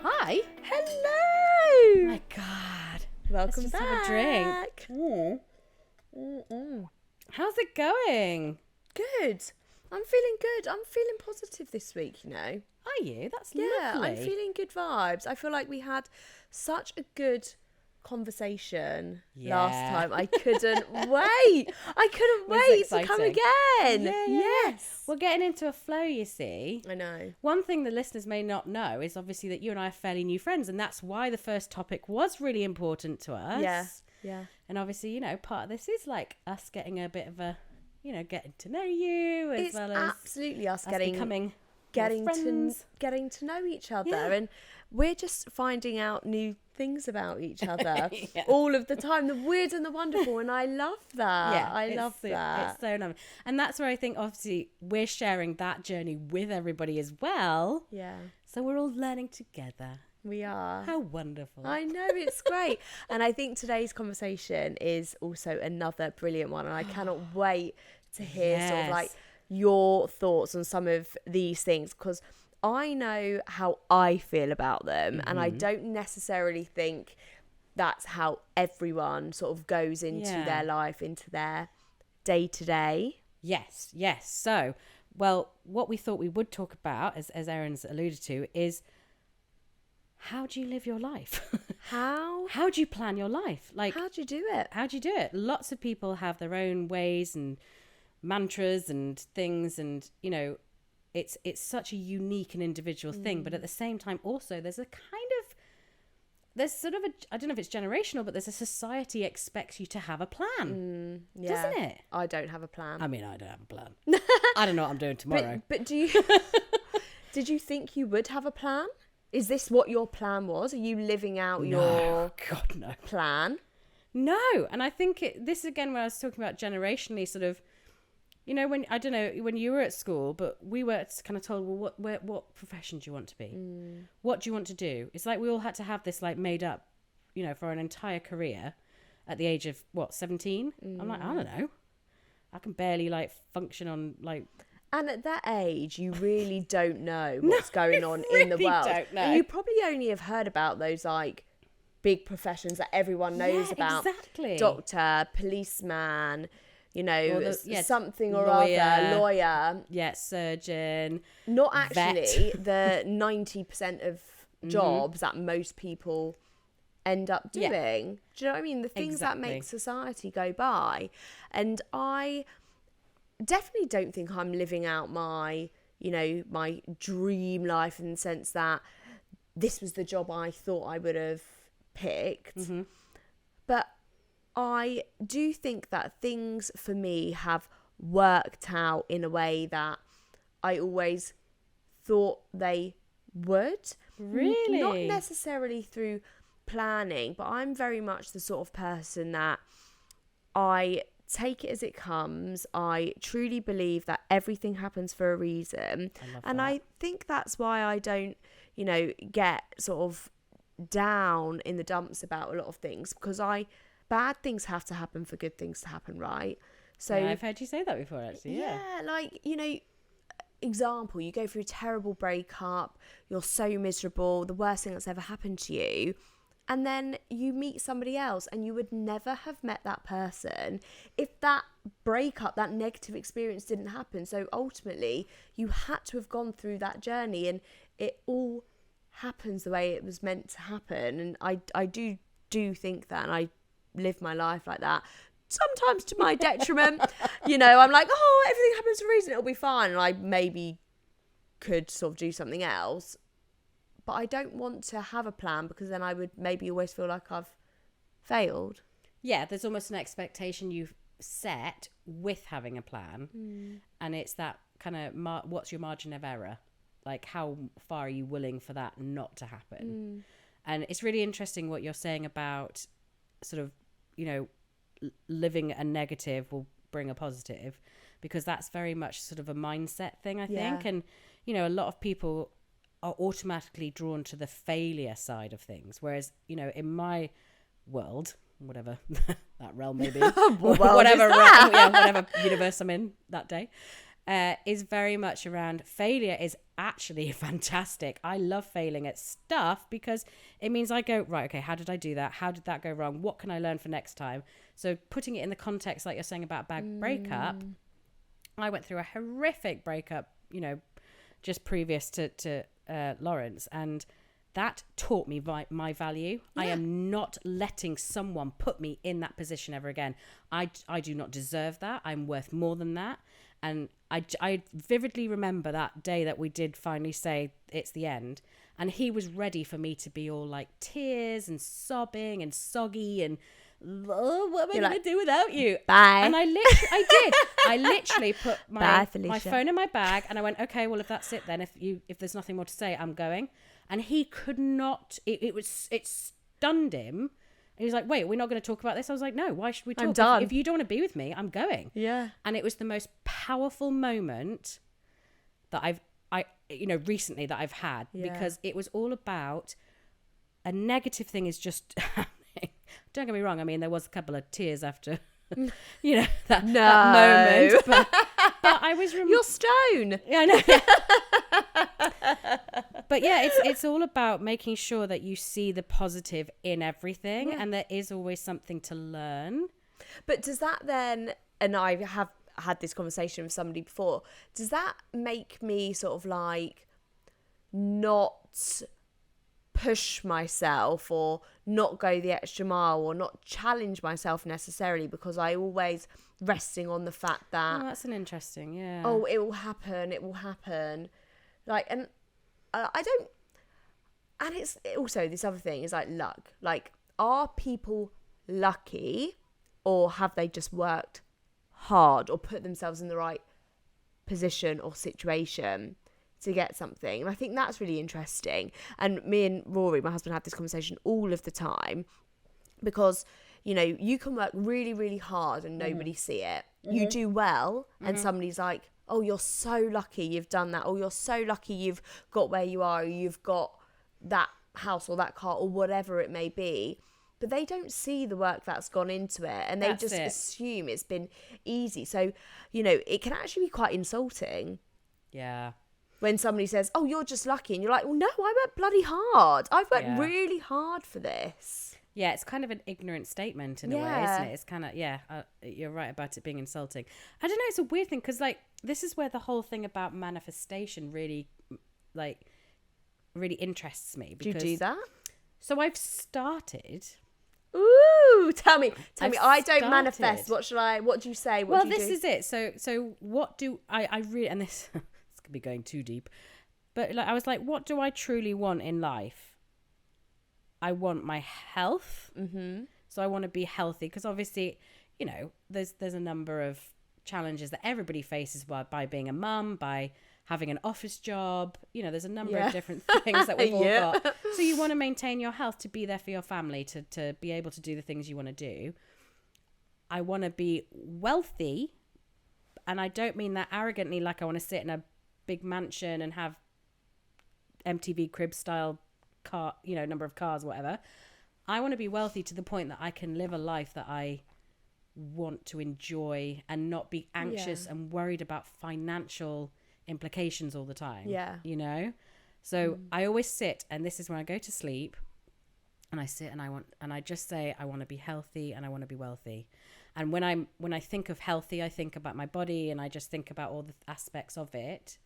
Hi. Hello. My God. Welcome Let's just back. have a drink. How's it going? Good. I'm feeling good. I'm feeling positive this week, you know. Are you? That's Yeah, lovely. I'm feeling good vibes. I feel like we had such a good conversation last time. I couldn't wait. I couldn't wait to come again. Yeah. Yes. We're getting into a flow, you see. I know. One thing the listeners may not know is obviously that you and I are fairly new friends, and that's why the first topic was really important to us. Yeah. And obviously, you know, part of this is like us getting a bit of a, you know, getting to know you as well as absolutely us becoming getting friends. to know each other, Yeah. and we're just finding out new things about each other Yeah. all of the time, the weird and the wonderful, and I love that. Yeah, I love that. It's so nice. And that's where I think obviously we're sharing that journey with everybody as well. Yeah, So we're all learning together. we are. How wonderful. I know, it's great. And I think today's conversation is also another brilliant one, and I cannot wait to hear sort of like your thoughts on some of these things, because I know how I feel about them, and I don't necessarily think that's how everyone sort of goes into their life, into their day-to-day. Yes. So, well, what we thought we would talk about, as Erin's alluded to, is how do you live your life? How do you plan your life? Like, do you do it? how do you do it? Lots of people have their own ways and mantras and things, and you know, it's such a unique and individual thing, but at the same time also there's sort of a, I don't know if it's generational, but there's a society expects you to have a plan, doesn't it? I don't have a plan. I mean, I don't have a plan. I don't know what I'm doing tomorrow. But do you did you think you would have a plan? Is this what your plan was? Are you living out your plan? No. And I think this again, when I was talking about generationally, sort of, you know, when, I don't know, when you were at school, but we were kind of told, well, what profession do you want to be? What do you want to do? It's like we all had to have this like made up, you know, for an entire career at the age of, 17? I'm like, I don't know. I can barely like function on like... And at that age, you really don't know what's going on in the world. Don't know. And you probably only have heard about those like big professions that everyone knows about. Exactly. Doctor, policeman, you know, something or lawyer, other, lawyer. Yeah, surgeon. Not actually the 90% of jobs that most people end up doing. Yeah. Do you know what I mean? The things that make society go by. And I definitely don't think I'm living out my, you know, my dream life in the sense that this was the job I thought I would have picked. But I do think that things for me have worked out in a way that I always thought they would. Really? Not necessarily through planning, but I'm very much the sort of person that I take it as it comes. I truly believe that everything happens for a reason. I think that's why I don't, you know, get sort of down in the dumps about a lot of things, because bad things have to happen for good things to happen, right? So I've heard you say that before, actually. Yeah, like, you know, example, you go through a terrible breakup, you're so miserable, the worst thing that's ever happened to you, and then you meet somebody else, and you would never have met that person if that breakup, that negative experience didn't happen. So ultimately, you had to have gone through that journey, and it all happens the way it was meant to happen. And I do think that, and I live my life like that. Sometimes to my detriment. You know, I'm like, oh, everything happens for a reason, it'll be fine, and I maybe could sort of do something else. But I don't want to have a plan, because then I would maybe always feel like I've failed. Yeah, there's almost an expectation you've set with having a plan. And it's that kind of, what's your margin of error? Like, how far are you willing for that not to happen? And it's really interesting what you're saying about sort of, you know, living a negative will bring a positive, because that's very much sort of a mindset thing, I think. And, you know, a lot of people are automatically drawn to the failure side of things, whereas, you know, in my world, whatever that realm may be, whatever universe I'm in that day, is very much around failure is actually fantastic. I love failing at stuff because it means I go, right, okay, how did I do that? How did that go wrong? What can I learn for next time? So putting it in the context, like you're saying about a bad breakup, I went through a horrific breakup, you know, just previous to Lawrence, and that taught me my value. Yeah. I am not letting someone put me in that position ever again. I do not deserve that. I'm worth more than that. And I vividly remember that day that we did finally say it's the end. And he was ready for me to be all like tears and sobbing and soggy and, oh, what am I going to do without you? Bye. And I did. I literally put my phone in my bag and I went, okay, well, if that's it then, if there's nothing more to say, I'm going. And he could not, it stunned him. He was like, wait, we're not going to talk about this? I was like, no, why should we talk? I'm done. If you don't want to be with me, I'm going. Yeah. And it was the most powerful moment that recently that I've had, because it was all about a negative thing is just happening. Don't get me wrong. I mean, there was a couple of tears after, that moment. But I was... You're stone. Yeah, I know. But yeah, it's all about making sure that you see the positive in everything, and there is always something to learn. But does that then, and I have had this conversation with somebody before, does that make me sort of like not push myself or not go the extra mile or not challenge myself necessarily, because I always resting on the fact that... Oh, that's an interesting, yeah. Oh, it will happen. Like, and I don't... And it's also this other thing is like luck. Like, are people lucky, or have they just worked hard or put themselves in the right position or situation to get something? And I think that's really interesting. And me and Rory, my husband, have this conversation all of the time, because, you can work really, really hard and nobody see it. You do well and somebody's like, oh, you're so lucky you've done that. Oh, you're so lucky you've got where you are. Or you've got that house or that car or whatever it may be. But they don't see the work that's gone into it, and they assume it's been easy. So, it can actually be quite insulting. Yeah. When somebody says, oh, you're just lucky. And you're like, well, no, I worked bloody hard. I've worked really hard for this. Yeah, it's kind of an ignorant statement in a way, isn't it? It's kind of, you're right about it being insulting. I don't know, it's a weird thing, because, like, this is where the whole thing about manifestation really interests me. Because, do you do that? So I've started... Ooh, tell me. I don't manifest. What do you say? This is it. So what do I really, and this could be going too deep, but like I was like, what do I truly want in life? I want my health. Mm-hmm. So I want to be healthy, because obviously, there's a number of challenges that everybody faces by being a mum, by having an office job. There's a number of different things that we've all got. So you want to maintain your health, to be there for your family, to be able to do the things you want to do. I want to be wealthy, and I don't mean that arrogantly, like I want to sit in a big mansion and have MTV crib style car, number of cars, whatever. I want to be wealthy to the point that I can live a life that I want to enjoy and not be anxious and worried about financial implications all the time. So I always sit, and this is when I go to sleep, and I sit and I just say I want to be healthy and I want to be wealthy. And when I think of healthy, I think about my body, and I just think about all the aspects of it.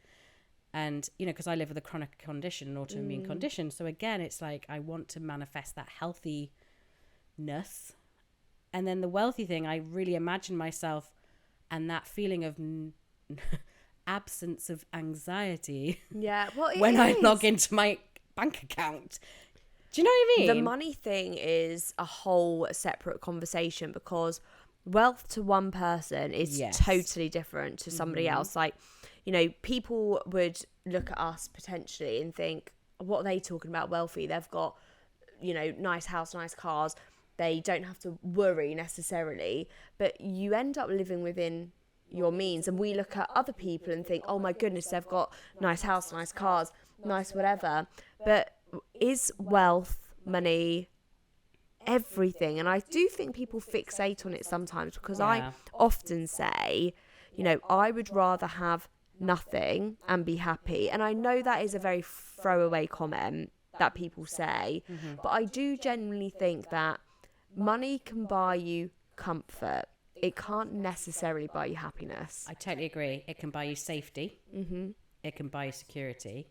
And because I live with a chronic condition, an autoimmune condition, so again it's like I want to manifest that healthiness. And then the wealthy thing, I really imagine myself and that feeling of absence of anxiety. Yeah, well, when I log into my bank account. Do you know what I mean? The money thing is a whole separate conversation, because wealth to one person is totally different to somebody else. Like, people would look at us potentially and think, what are they talking about wealthy? They've got, nice house, nice cars. They don't have to worry necessarily, but you end up living within your means. And we look at other people and think, oh my goodness, they've got nice house, nice cars, nice whatever. But is wealth, money, everything? And I do think people fixate on it sometimes, because I often say, You know, I would rather have nothing and be happy. And I know that is a very throwaway comment that people say, but I do genuinely think that money can buy you comfort. It can't necessarily buy you happiness. I totally agree. It can buy you safety. It can buy you security.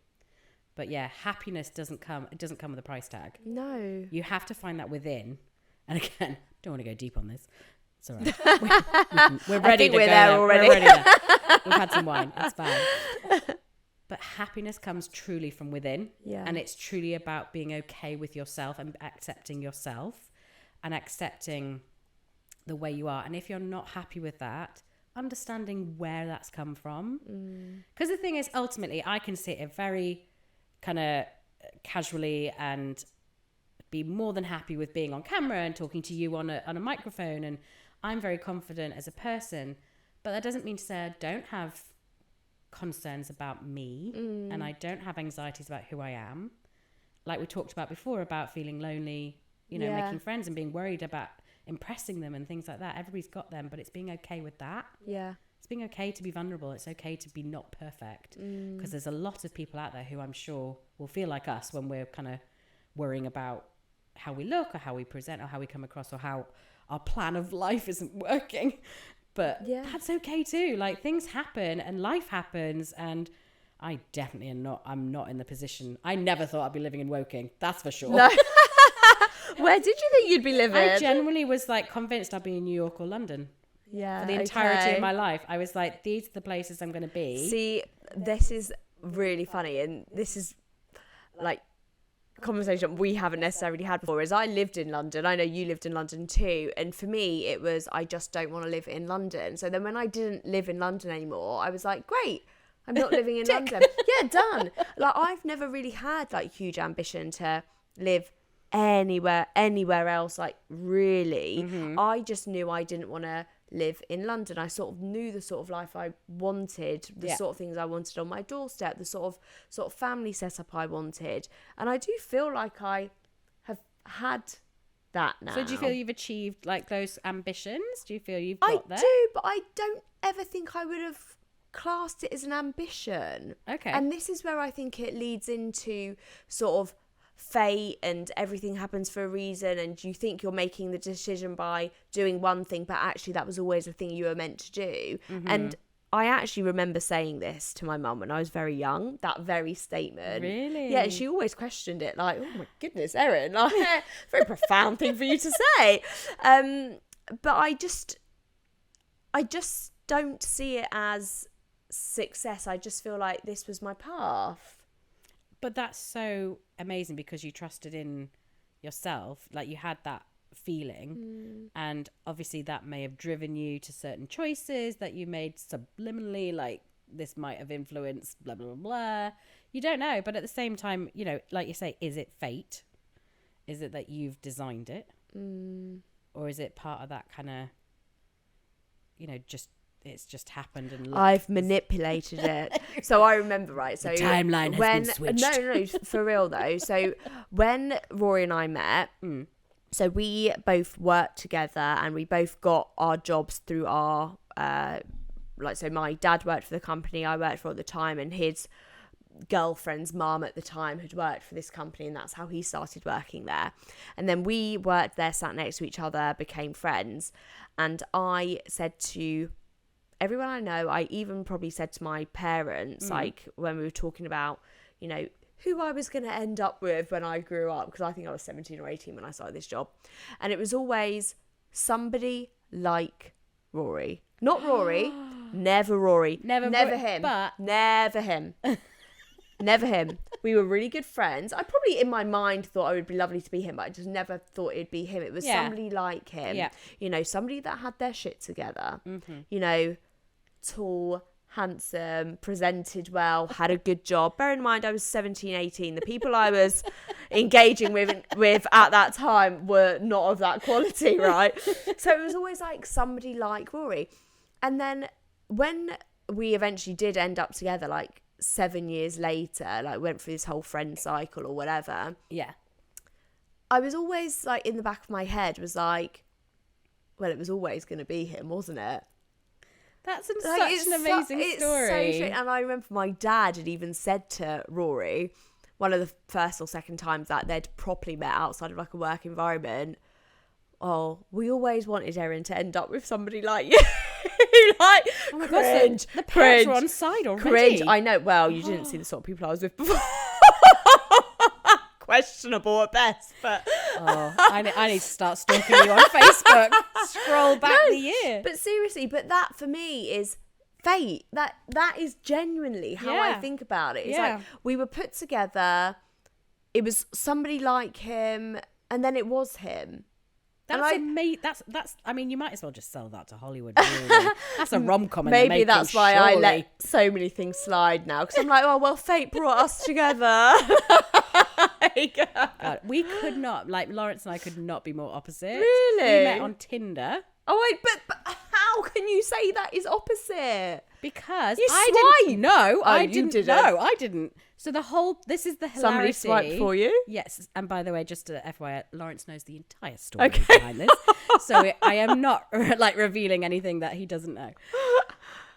But yeah, happiness doesn't come with a price tag. No. You have to find that within. And again, don't want to go deep on this. It's all right. We're ready to go there already. We're ready there. We've had some wine. It's fine. But happiness comes truly from within. Yeah. And it's truly about being okay with yourself and accepting yourself and accepting the way you are. And if you're not happy with that, understanding where that's come from. Because the thing is, ultimately, I can sit here very kind of casually and be more than happy with being on camera and talking to you on a microphone. And I'm very confident as a person. But that doesn't mean to say I don't have concerns about me and I don't have anxieties about who I am. Like we talked about before, about feeling lonely, you know, making friends and being worried about impressing them and things like that. Everybody's got them, but it's being okay with that. Yeah. It's being okay to be vulnerable. It's okay to be not perfect, because there's a lot of people out there who I'm sure will feel like us when we're kind of worrying about how we look or how we present or how we come across or how our plan of life isn't working. But that's okay too. Like, things happen and life happens, and I definitely I'm not in the position. I never thought I'd be living in Woking. That's for sure. No. Where did you think you'd be living? I genuinely was like convinced I'd be in New York or London. Yeah. For the entirety of my life. I was like, these are the places I'm going to be. See, this is really funny, and this is like conversation we haven't necessarily had before. Is I lived in London. I know you lived in London too, and for me it was, I just don't want to live in London. So then when I didn't live in London anymore, I was like, great, I'm not living in London. Yeah, done. Like, I've never really had like huge ambition to live anywhere else, like, really. I just knew I didn't want to live in London. I sort of knew the sort of life I wanted, the sort of things I wanted on my doorstep, the sort of family setup I wanted, and I do feel like I have had that now. So do you feel you've achieved like those ambitions? Do you feel you've got there? I do, but I don't ever think I would have classed it as an ambition. Okay. And this is where I think it leads into sort of fate and everything happens for a reason, and you think you're making the decision by doing one thing, but actually that was always a thing you were meant to do. And I actually remember saying this to my mum when I was very young, that very statement. Really? Yeah, she always questioned it, like, oh my goodness, Erin, like, very profound thing for you to say. But I just don't see it as success. I just feel like this was my path. But that's so amazing, because you trusted in yourself, like you had that feeling, and obviously that may have driven you to certain choices that you made subliminally, like this might have influenced blah blah blah blah. You don't know, but at the same time, you know, like you say, is it fate? Is it that you've designed it, or is it part of that kind of, you know, it's just happened and I've manipulated it. So I remember, right, so the timeline has been switched. No, for real though. So when Rory and I met, so we both worked together and we both got our jobs through our so my dad worked for the company I worked for at the time, and his girlfriend's mum at the time had worked for this company, and that's how he started working there. And then we worked there, sat next to each other, became friends. And I said to everyone I know, I even probably said to my parents, like when we were talking about, you know, who I was going to end up with when I grew up, because I think I was 17 or 18 when I started this job. And it was always somebody like Rory. Not Rory. Never Rory. Never him. But never him. Never him. We were really good friends. I probably in my mind thought it would be lovely to be him, but I just never thought it'd be him. It was somebody like him. Yeah. You know, somebody that had their shit together. You know, tall, handsome, presented well, had a good job. Bear in mind, I was 17, 18. The people I was engaging with at that time were not of that quality, right? So it was always like somebody like Rory. And then when we eventually did end up together, like 7 years later, like went through this whole friend cycle or whatever. Yeah. I was always like, in the back of my head was like, well, it was always going to be him, wasn't it? That's such Like, an amazing it's story. so strange. And I remember my dad had even said to Rory, one of the first or second times that they'd properly met outside of like a work environment, oh, we always wanted Erin to end up with somebody like you. Like, Oh my cringe, God, the parents cringe, were on side already. cringe. I know. Well, you didn't see the sort of people I was with before. Questionable at best, but I need to start stalking you on Facebook. Scroll back the year. But seriously, but that for me is fate. That is genuinely how I Yeah. think about it. It's Yeah. like we were put together. It was somebody like him, and then it was him. That's amazing. That's. I mean, you might as well just sell that to Hollywood. Really. That's a rom-com. In the Maybe making, that's why I surely. let so many things slide now, because I'm like, oh well, fate brought us together. God, we could not, like Lawrence and I could not be more opposite. Really? We met on Tinder. Oh wait, but how can you say that is opposite? Because You I swiped. didn't know. I you didn't didn't. know. I didn't. So this is the hilarity. Somebody swiped for you? Yes. And by the way, just to FYI, Lawrence knows the entire story Okay. behind this. So I am not like revealing anything that he doesn't know.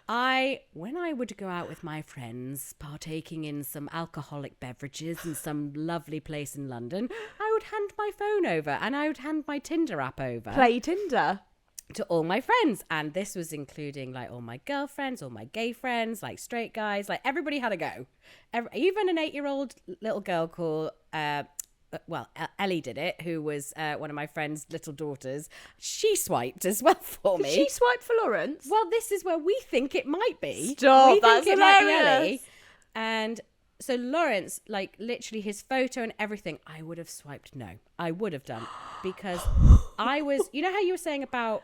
When I would go out with my friends, partaking in some alcoholic beverages in some lovely place in London, I would hand my phone over and I would hand my Tinder app over. Play Tinder. To all my friends, and this was including like all my girlfriends, all my gay friends, like straight guys, like everybody had a go. Even an 8-year-old little girl called Ellie did it, who was one of my friend's little daughters. She swiped as well for me. Did she swipe for Lawrence? Well, this is where we think it might be. Stop, we that's think it might be hilarious. Ellie. And so Lawrence, like literally his photo and everything, I would have swiped no. I would have done, because I was, you know how you were saying about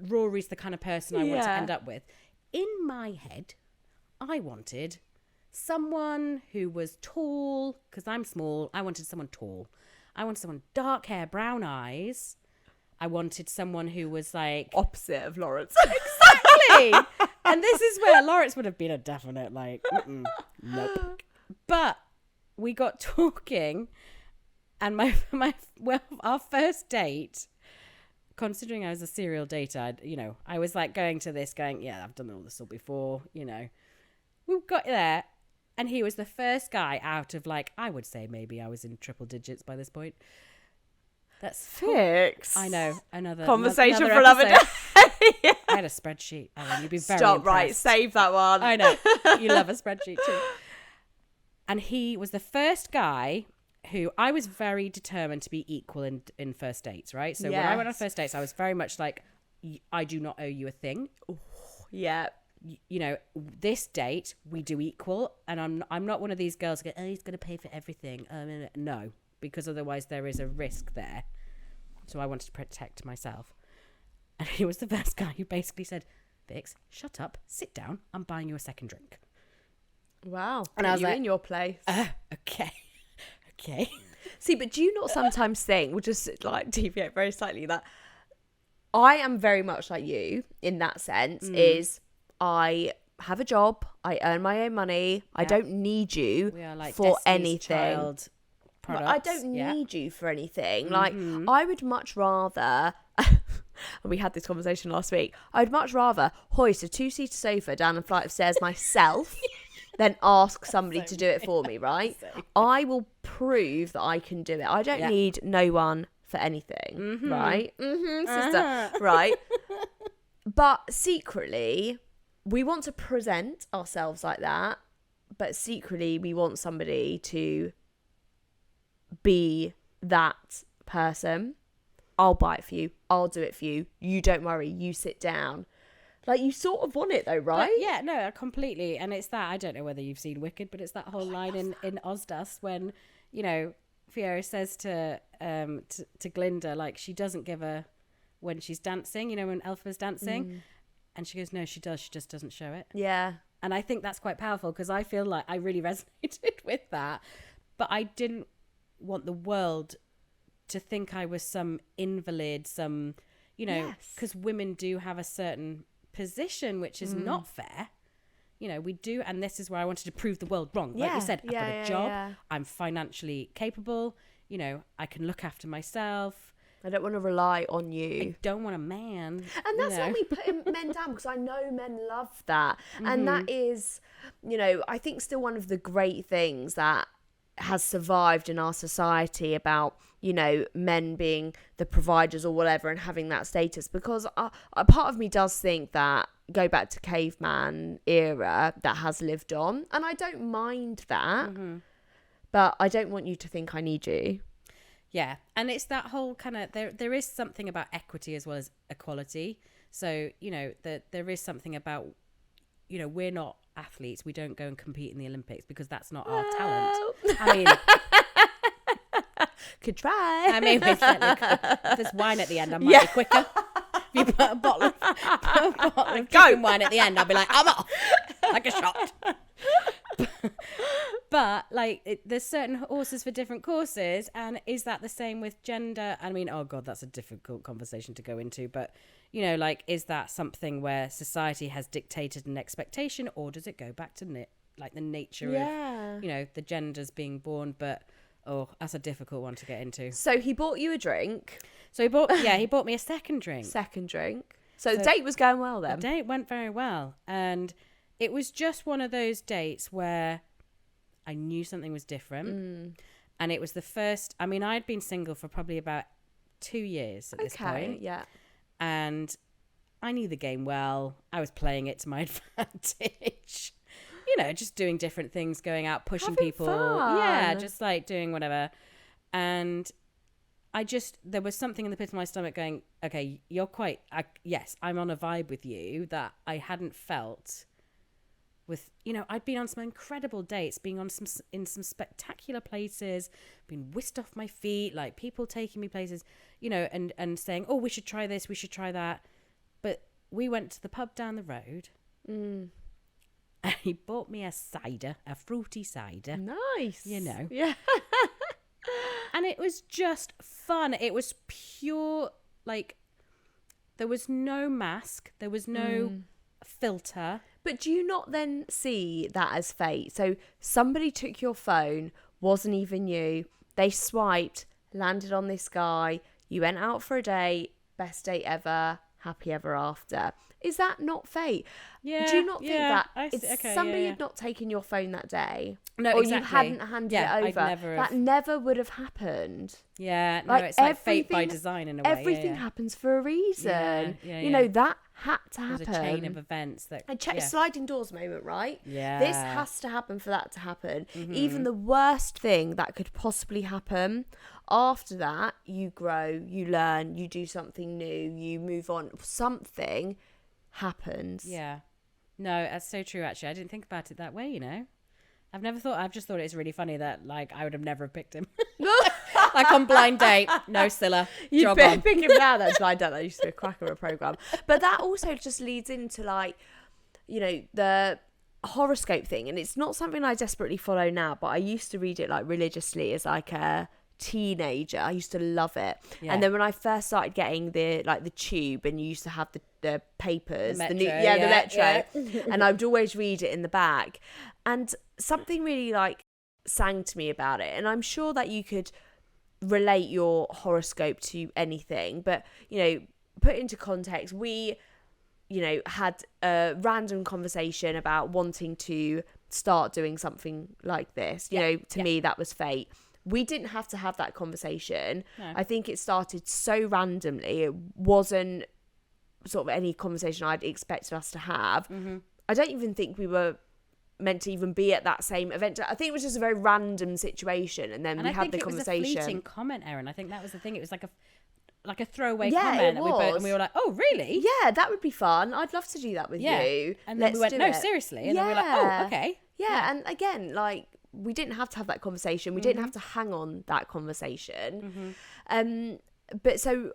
Rory's the kind of person I want to Yeah. end up with. In my head, I wanted someone who was tall, because I'm small. I wanted someone tall. I wanted someone dark hair, brown eyes. I wanted someone who was like Opposite of Lawrence. exactly. And this is where Lawrence would have been a definite like, nope. But we got talking, and our first date. Considering I was a serial dater, I was like going to this going, yeah, I've done all this all before, We got there, and he was the first guy out of like, I would say maybe I was in triple digits by this point. That's Fix. I know, another Conversation another for another day. episode. I had a spreadsheet. You'd be very Stop, right, impressed. save that one. I know. You love a spreadsheet too. And he was the first guy who I was very determined to be equal in first dates, right? So when I went on first dates, I was very much like, I do not owe you a thing. Yeah. This date, we do equal. And I'm not one of these girls who go, oh, he's going to pay for everything. No, because otherwise there is a risk there. So I wanted to protect myself. And he was the first guy who basically said, Vix, shut up, sit down, I'm buying you a second drink. Wow. And I was like, in your place. Okay. Okay. See, but do you not sometimes think, we'll just like deviate very slightly, that I am very much like you in that sense, is I have a job, I earn my own money, I don't need you We are like for Destiny's anything. Child products. I don't Yeah. need you for anything. Like, I would much rather, and we had this conversation last week, I'd much rather hoist a 2-seater sofa down a flight of stairs myself than ask somebody to do it for me, right? I will prove that I can do it. I don't need no one for anything, right? Sister, right? But secretly, we want to present ourselves like that, but secretly we want somebody to be that person. I'll buy it for you. I'll do it for you. You don't worry. You sit down. Like, you sort of want it though, right? But yeah, no, completely. And it's that, I don't know whether you've seen Wicked, but it's that whole line in Ozdas when, Fiona says to Glinda, like, she doesn't give a, when she's dancing, when Elpha's dancing. And she goes, no, she does. She just doesn't show it. Yeah. And I think that's quite powerful, because I feel like I really resonated with that. But I didn't want the world to think I was some invalid, because women do have a certain position which is not fair. We do, and this is where I wanted to prove the world wrong. Like you said, I've got a job, I'm financially capable, I can look after myself, I don't want to rely on I you. don't want a man. And that's you know. not me putting men down, because I know men love that. And that is, you know, I think still one of the great things that has survived in our society about, you know, men being the providers or whatever and having that status, because a part of me does think that go back to caveman era, that has lived on, and I don't mind that, but I don't want you to think I need you. Yeah, and it's that whole kind of there is something about equity as well as equality. So, you know, there is something about, you know, we're not athletes. We don't go and compete in the Olympics because that's not our talent. I mean, could try. I mean, we certainly could. If there's wine at the end, I might be quicker. If you put a bottle of chicken wine at the end, I'll be like, I'm off, like a shot. But like, there's certain horses for different courses, and is that the same with gender? I mean, oh god, that's a difficult conversation to go into. But you know, like, is that something where society has dictated an expectation, or does it go back to like the nature of, you know, the genders being born? But that's a difficult one to get into. So he bought you a drink. So he bought me a second drink. So the date was going well then. The date went very well, and it was just one of those dates where I knew something was different. And it was the first, I mean, I'd been single for probably about 2 years at this point. Yeah. And I knew the game well. I was playing it to my advantage. You know, just doing different things, going out, pushing Having people. fun. Yeah, just like doing whatever. And there was something in the pit of my stomach going, okay, you're yes, I'm on a vibe with you that I hadn't felt with, you know, I'd been on some incredible dates, being in some spectacular places, been whisked off my feet, like people taking me places, you know, and saying, oh, we should try this, we should try that. But we went to the pub down the road. And he bought me a fruity cider. Nice. You know. Yeah. And it was just fun. It was pure, like, there was no mask. There was no filter. But do you not then see that as fate? So somebody took your phone, wasn't even you. They swiped, landed on this guy. You went out for a date, best date ever, happy ever after. Is that not fate? Yeah. Do you not think that somebody yeah. had not taken your phone that day? No, or exactly. you hadn't handed it over? That never would have happened. Yeah, no, it's like fate by design in a way. Everything happens for a reason. Yeah, you know, that had to happen. There's a chain of events that... sliding doors moment, right? Yeah. This has to happen for that to happen. Even the worst thing that could possibly happen, after that, you grow, you learn, you do something new, you move on. Something happens. Yeah. No, that's so true, actually. I didn't think about it that way, you know? I've just thought it's really funny that, like, I would have never picked him. Like, on blind date, no Scylla, you pick him now, that's blind date. That used to be a cracker of a programme. But that also just leads into, like, you know, the horoscope thing. And it's not something I desperately follow now, but I used to read it, like, religiously as, like, a teenager. I used to love it. And then when I first started getting the tube, and you used to have the papers, the metro, and I would always read it in the back, and something really like sang to me about it. And I'm sure that you could relate your horoscope to anything, but you know, put into context, we, you know, had a random conversation about wanting to start doing something like this. You know, to me that was fate. We didn't have to have that conversation. No. I think it started so randomly. It wasn't sort of any conversation I'd expected us to have. I don't even think we were meant to even be at that same event. I think it was just a very random situation, and then we had the conversation. It was a fleeting comment, Erin. I think that was the thing. It was like a throwaway comment that we were like, oh really? Yeah, that would be fun. I'd love to do that with you. And then we went, no, seriously. And then we were like, oh, okay. Yeah, and again, like, we didn't have to have that conversation. We didn't have to hang on that conversation. But so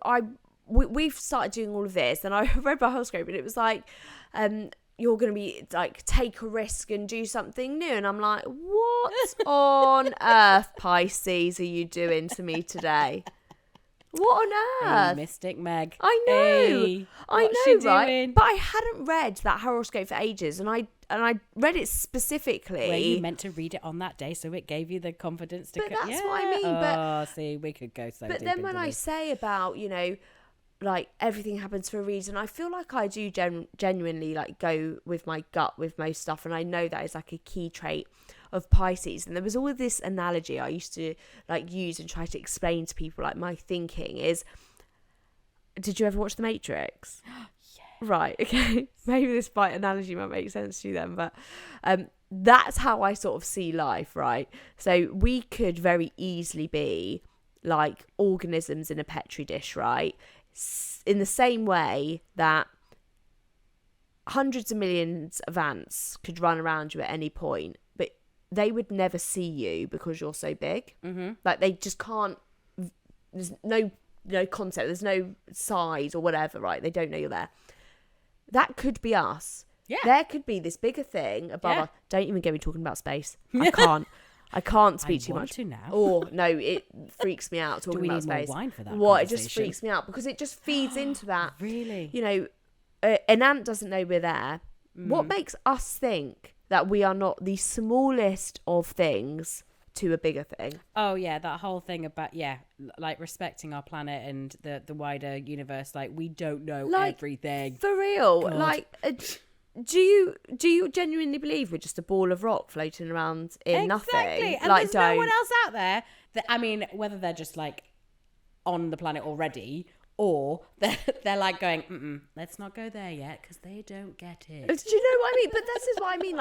we've started doing all of this, and I read my horoscope, and it was like, you're going to be like, take a risk and do something new. And I'm like, what on earth, Pisces, are you doing to me today? What on earth? Hey, Mystic Meg. I know. Hey, I know, right? But I hadn't read that horoscope for ages, and I read it specifically. Where you meant to read it on that day, so it gave you the confidence to. But that's what I mean. See, we could go so. But then when I say about, you know, like everything happens for a reason, I feel like I do genuinely like go with my gut with most stuff, and I know that is like a key trait of Pisces. And there was always this analogy I used to like use and try to explain to people, like my thinking is, did you ever watch The Matrix? Right, okay. Maybe this analogy might make sense to you then, but that's how I sort of see life, right? So we could very easily be like organisms in a petri dish, right? In the same way that hundreds of millions of ants could run around you at any point, but they would never see you because you're so big. Mm-hmm. Like they just can't. There's no concept. There's no size or whatever, right? They don't know you're there. That could be us. Yeah. There could be this bigger thing above us. Don't even get me talking about space. I can't speak too much. To now. Oh no, it freaks me out talking about space. Do we need more wine for that? What? It just freaks me out because it just feeds into that. Really? You know, an ant doesn't know we're there. What makes us think that we are not the smallest of things to a bigger thing? Oh yeah, that whole thing about like respecting our planet and the wider universe. Like we don't know everything. For real. God. Like do you genuinely believe we're just a ball of rock floating around in nothing? Exactly. And like, there's no one else out there that, I mean, whether they're just like on the planet already or they're like going, let's not go there yet because they don't get it. Do you know what I mean? But this is what I mean.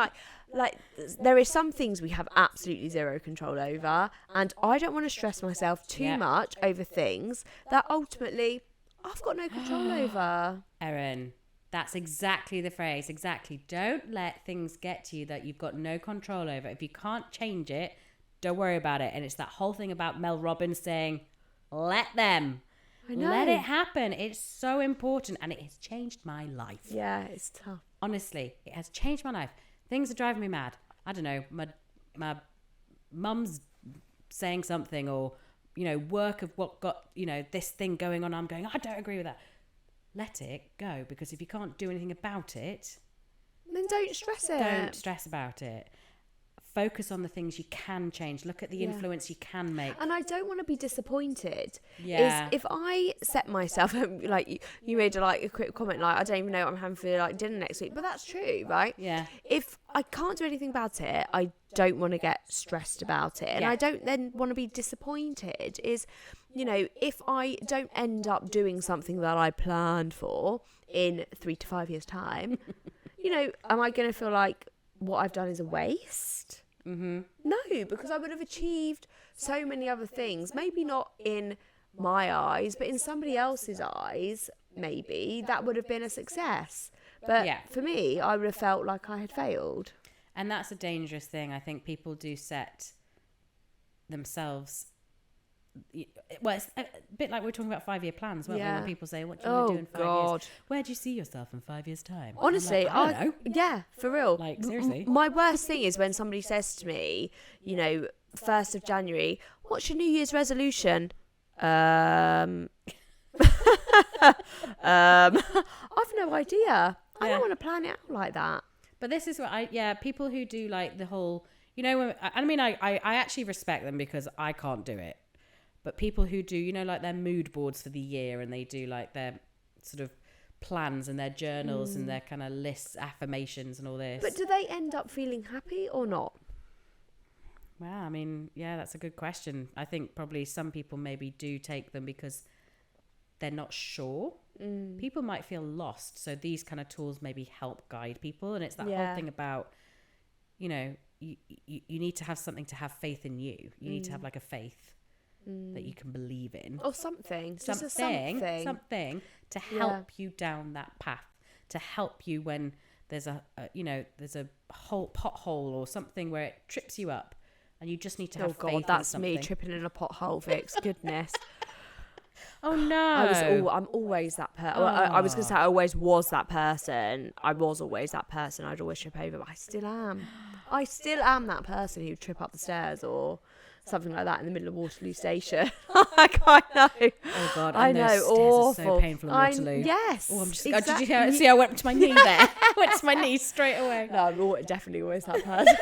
Like there is some things we have absolutely zero control over, and I don't want to stress myself too much over things that ultimately I've got no control over. Erin, that's exactly the phrase. Exactly. Don't let things get to you that you've got no control over. If you can't change it, don't worry about it. And it's that whole thing about Mel Robbins saying, let them. I know. Let it happen. It's so important, and it has changed my life. Yeah, it's tough. Honestly, it has changed my life. Things are driving me mad. I don't know. My mum's saying something, or work of what got this thing going on. I'm going, I don't agree with that. Let it go, because if you can't do anything about it, then don't stress it. Don't stress about it. Focus on the things you can change. Look at the influence you can make. And I don't want to be disappointed. Yeah. If I set myself, like you made a quick comment, like I don't even know what I'm having for like dinner next week, but that's true, right? Yeah. If I can't do anything about it, I don't want to get stressed about it, and I don't then want to be disappointed. If I don't end up doing something that I planned for in 3 to 5 years' time, am I going to feel like what I've done is a waste? Mm-hmm. No, because I would have achieved so many other things. Maybe not in my eyes, but in somebody else's eyes, maybe that would have been a success. But for me, I would have felt like I had failed. And that's a dangerous thing. I think people do set themselves. Well, it's a bit like we were talking about 5-year plans, weren't we? When people say, what do you want to do in 5 years? Where do you see yourself in 5 years' time? Honestly, I don't know. Yeah, for real. Like, seriously. My worst thing is when somebody says to me, 1st of January, what's your New Year's resolution? I've no idea. I don't want to plan it out like that. But this is what people who do like the whole, I actually respect them because I can't do it. But people who do, like their mood boards for the year, and they do like their sort of plans and their journals and their kind of lists, affirmations and all this. But do they end up feeling happy or not? Well, I mean, that's a good question. I think probably some people maybe do take them because they're not sure. People might feel lost. So these kind of tools maybe help guide people. And it's that whole thing about, you need to have something to have faith in you. You need to have like a faith that you can believe in, or something to help you down that path, to help you when there's there's a whole pothole or something where it trips you up, and you just need to have faith that's in something. Me tripping in a pothole, Vix. Goodness. Oh no! I'm always that person. I was going to say I always was that person. I was always that person. I'd always trip over, but I still am. I still am that person who'd trip up the stairs or something like that in the middle of Waterloo Station. I know. Oh God, I and know, those stairs awful. are so painful in Waterloo. Yes. Oh, I'm just. exactly. Oh, did you see? I went to my knee there. I went to my knee straight away. No, I'm definitely always that person.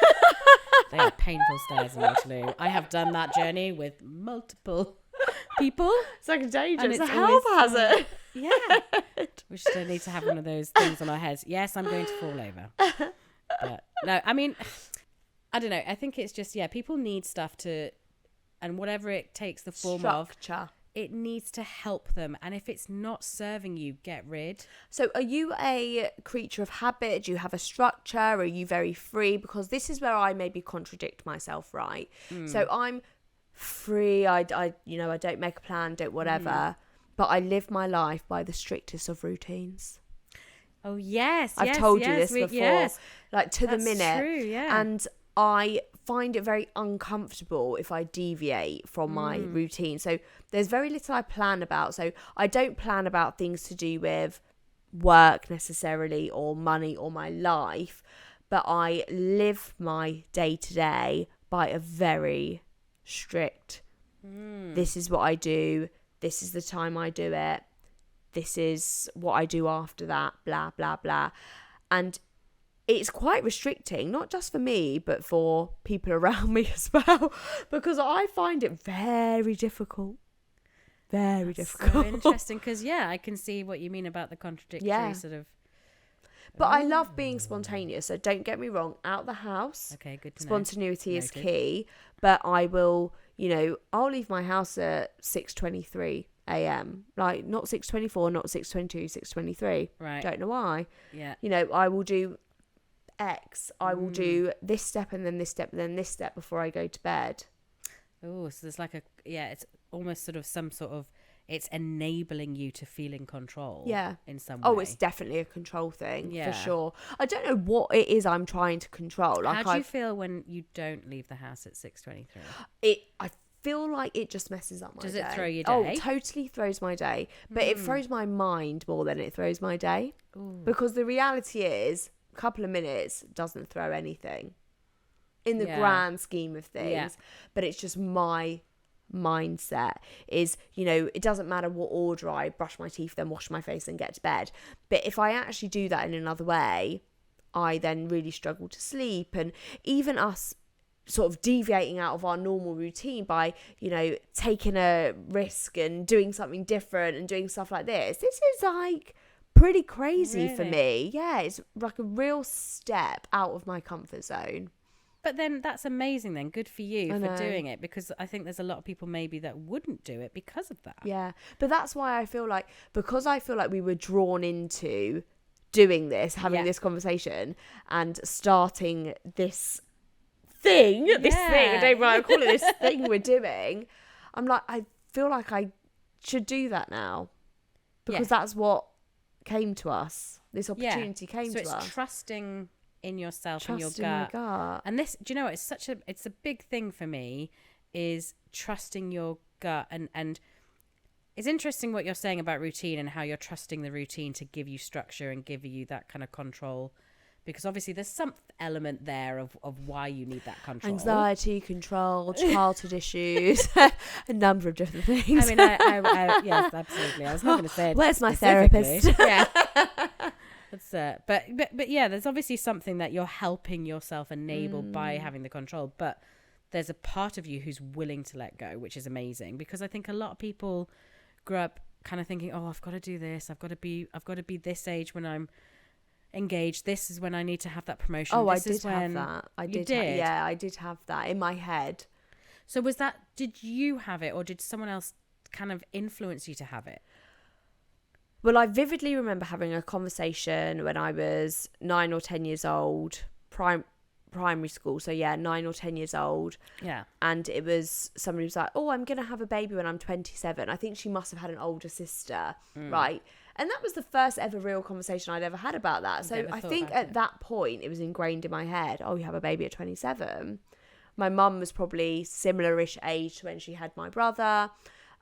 They are painful stairs in Waterloo. I have done that journey with multiple people. It's like a danger. And It's a it's health always, hazard. Yeah. We just don't need to have one of those things on our heads. Yes, I'm going to fall over. But no, I mean, I don't know. I think it's just, people need stuff to, and whatever it takes the form Structure. of, it needs to help them. And if it's not serving you, get rid. So are you a creature of habit? Do you have a structure? Are you very free? Because this is where I maybe contradict myself, right? So I'm free. I don't make a plan, don't whatever. But I live my life by the strictest of routines. Oh, yes. I've told you this before. Yes. Like to the minute. True, yeah. And I find it very uncomfortable if I deviate from my routine. So there's very little I plan about. So I don't plan about things to do with work necessarily or money or my life, but I live my day to day by a very strict, this is what I do, this is the time I do it, this is what I do after that, blah, blah, blah. And it's quite restricting, not just for me, but for people around me as well, because I find it very difficult. Very difficult. So interesting, because, I can see what you mean about the contradictory sort of. But I love being spontaneous, so don't get me wrong, out the house. Okay, good to know. Spontaneity is Noted. key, but I will, I'll leave my house at 6:23 a.m. Like, not 6:24, not 6:22, 6:23. Right. Don't know why. Yeah. I will do X. I will do this step and then this step and then this step before I go to bed. Oh, so there's like it's almost sort of some sort of, it's enabling you to feel in control. Yeah. In some way. Oh, it's definitely a control thing, Yeah. for sure. I don't know what it is I'm trying to control. Like, How do you feel when you don't leave the house at 6:23? I feel like it just messes up my day. Does it throw your Oh, day? totally throws my day. But it throws my mind more than it throws my day. Ooh. Because the reality is, a couple of minutes doesn't throw anything in the Yeah. grand scheme of things. Yeah. But it's just my mindset is, it doesn't matter what order I brush my teeth, then wash my face and get to bed. But if I actually do that in another way, I then really struggle to sleep. And even us sort of deviating out of our normal routine by, taking a risk and doing something different and doing stuff like this is like pretty crazy for Really? me. Yeah, it's like a real step out of my comfort zone. But then that's amazing then. Good for you I for know. doing it, because I think there's a lot of people maybe that wouldn't do it because of that. Yeah, but that's why I feel like we were drawn into doing this, having this conversation and starting this thing, I don't know what I call it, this thing we're doing. I'm like, I feel like I should do that now, because that's what came to us. This opportunity came so to us. it's trusting in yourself and your Trusting my gut. gut. And this, do you know what? It's a big thing for me, is trusting your gut. And it's interesting what you're saying about routine and how you're trusting the routine to give you structure and give you that kind of control. Because obviously there's some element there of why you need that control. Anxiety, control, childhood issues, a number of different things. I mean, I yes, absolutely. I was not going to say it. Where's my specifically. therapist? Yeah. That's but yeah, there's obviously something that you're helping yourself enable by having the control. But there's a part of you who's willing to let go, which is amazing, because I think a lot of people grow up kind of thinking, oh, I've got to do this. I've got to be this age when I'm engaged. This is when I need to have that promotion. Oh, this I did is when have that. I you did. did? Yeah, I did have that in my head. So did you have it, or did someone else kind of influence you to have it? Well, I vividly remember having a conversation when I was 9 or 10 years old, primary school. So yeah, 9 or 10 years old. Yeah. And it was, somebody was like, oh, I'm going to have a baby when I'm 27. I think she must have had an older sister, right? And that was the first ever real conversation I'd ever had about that. So I think at that point, it was ingrained in my head, oh, you have a baby at 27. My mum was probably similar-ish age to when she had my brother.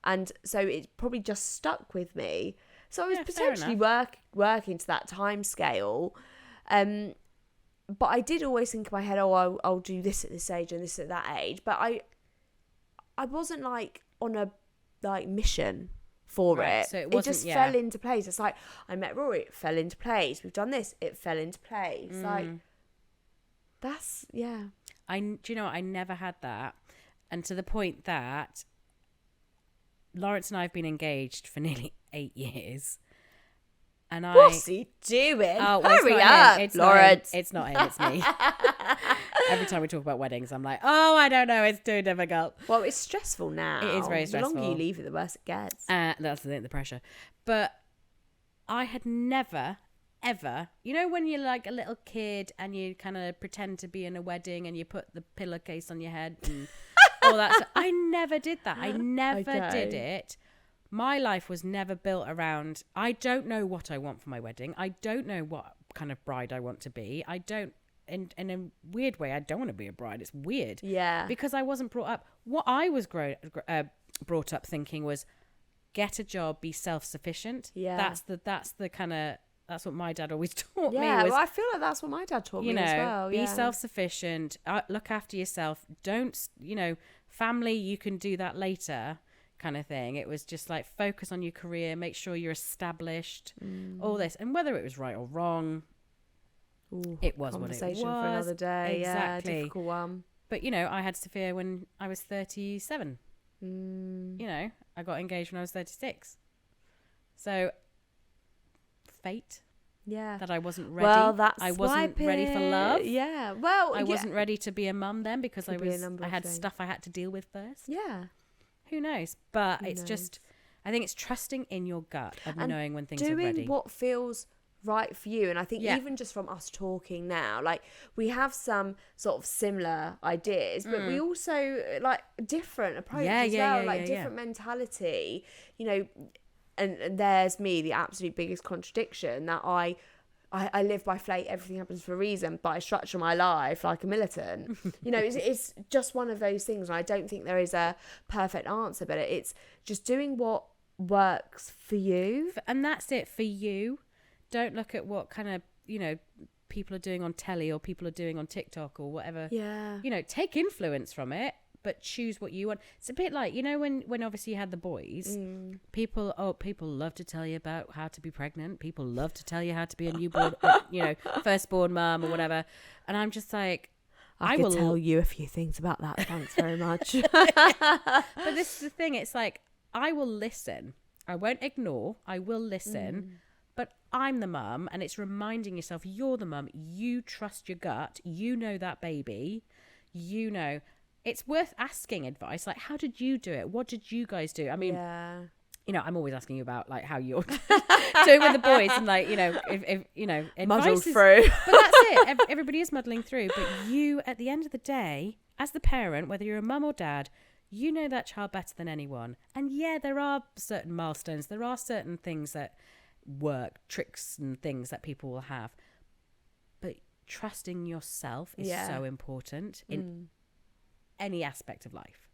And so it probably just stuck with me. So I was potentially working to that time scale. But I did always think in my head, oh, I'll do this at this age and this at that age. But I wasn't like on a like mission for it. So it just fell into place. It's like, I met Rory, it fell into place. We've done this, it fell into place. Like, that's, yeah. Do you know what? I never had that. And to the point that Lawrence and I have been engaged for nearly 8 years. And What's he doing? Oh, well, hurry up, Lawrence. It's not him, it's me. Every time we talk about weddings, I'm like, oh, I don't know, it's too difficult. Well, it's stressful now. It is very stressful. The longer you leave it, the worse it gets. That's the pressure. But I had never, ever, you know when you're like a little kid and you kind of pretend to be in a wedding and you put the pillowcase on your head and all that stuff. I never did that. I never did it. My life was never built around, I don't know what I want for my wedding. I don't know what kind of bride I want to be. I don't, in a weird way, I don't want to be a bride. It's weird. Yeah. Because I wasn't brought up. What I was brought up thinking was, get a job, be self-sufficient. Yeah. That's the kind of, that's what my dad always taught me. Yeah, well, I feel like that's what my dad taught me as well. Be self-sufficient, look after yourself. Don't, family, you can do that later kind of thing. It was just like, focus on your career, make sure you're established, all this. And whether it was right or wrong, it was what it was. Conversation for another day. Exactly. Yeah, difficult one. But, I had Sophia when I was 37. I got engaged when I was 36. So, fate. Yeah. That I wasn't ready. Well, that's I wasn't ready for love. Yeah. Well, I wasn't ready to be a mum then because I had things. stuff I had to deal with first. Yeah. Who knows? But just, I think it's trusting in your gut of knowing when things are ready. Doing what feels right for you. And I think even just from us talking now, like, we have some sort of similar ideas, but we also like different approaches as well, different mentality, and there's me, the absolute biggest contradiction, that I live by fate, everything happens for a reason, but I structure my life like a militant. It's just one of those things. And I don't think there is a perfect answer, but it's just doing what works for you. And that's it for you. Don't look at what kind of, people are doing on telly or people are doing on TikTok or whatever. Yeah. Take influence from it, but choose what you want. It's a bit like, when obviously you had the boys, people love to tell you about how to be pregnant. People love to tell you how to be a newborn, firstborn mum or whatever. And I'm just like, I will tell you a few things about that. Thanks very much. But this is the thing. It's like, I will listen. I won't ignore. I will listen. But I'm the mum, and it's reminding yourself you're the mum. You trust your gut. You know that baby. It's worth asking advice. Like, how did you do it? What did you guys do? I mean, I'm always asking you about like how you're doing with the boys, and like, if muddled through. But that's it. Everybody is muddling through. But you, at the end of the day, as the parent, whether you're a mum or dad, you know that child better than anyone. And yeah, there are certain milestones. There are certain things that work, tricks and things that people will have. But trusting yourself is so important in any aspect of life.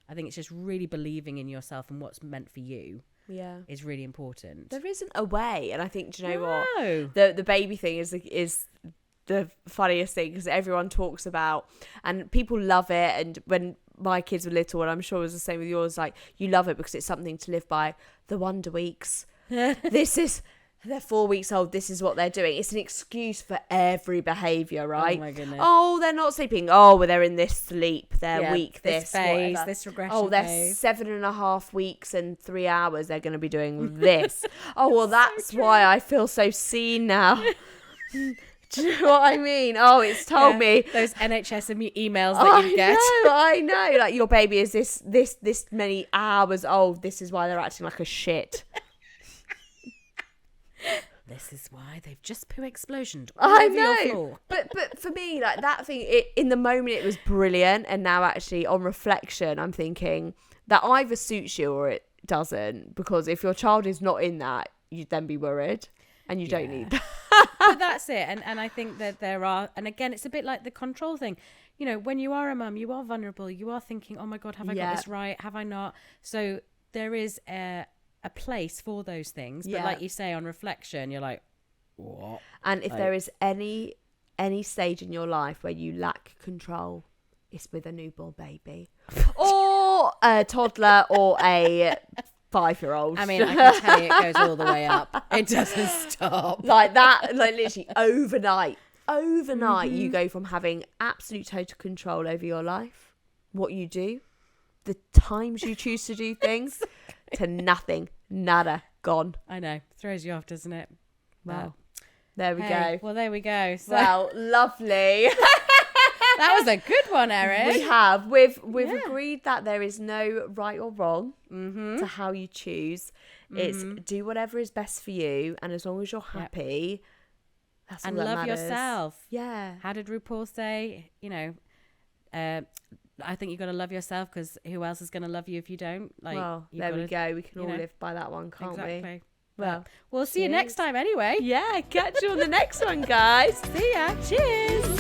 I think it's just really believing in yourself and what's meant for you is really important. There isn't a way, and I think, do you know what? The baby thing is the funniest thing, because everyone talks about, and people love it. And when my kids were little, and I'm sure it was the same with yours, like, you love it because it's something to live by. The Wonder Weeks. They're 4 weeks old. This is what they're doing. It's an excuse for every behaviour, right? Oh my goodness. Oh, they're not sleeping. Oh, well, they're in this sleep. They're weak. This phase, whatever. this regression. Oh, they're phase. 7.5 weeks and 3 hours. They're going to be doing this. Oh, well, that's why I feel so seen now. Do you know what I mean? Oh, it's told me those NHS emails that you get. I know. Like, your baby is this many hours old. This is why they're acting like a shit. This is why they've just poo explosioned all over your floor. But for me, like, that thing, in the moment it was brilliant, and now actually on reflection, I'm thinking that either suits you or it doesn't. Because if your child is not in that, you'd then be worried, and you don't need that. But that's it. And I think that there are, and again, it's a bit like the control thing. When you are a mum, you are vulnerable. You are thinking, oh my God, have I got this right? Have I not? So there is a place for those things. But like you say, on reflection, you're like, what? And if there is any stage in your life where you lack control, it's with a newborn baby. Or not a toddler or a 5-year-old. I mean, I can tell you it goes all the way up. It doesn't stop. Like that, like literally overnight, you go from having absolute total control over your life, what you do, the times you choose to do things, to nothing, nada, gone. I know. Throws you off, doesn't it? Wow. There we Hey, go. well, there we go. So Well, lovely. that was a good one, Erin. We have. We've agreed that there is no right or wrong to how you choose. It's do whatever is best for you, and as long as you're happy, that's all and that love matters. yourself. Yeah. How did RuPaul say? You know, I think you got to love yourself, because who else is going to love you if you don't? Like, Well, you've there we gotta, go. We can all live by that one, can't we? exactly. Well, We'll see you next time anyway. yeah. Catch you on the next one, guys. See ya. Cheers.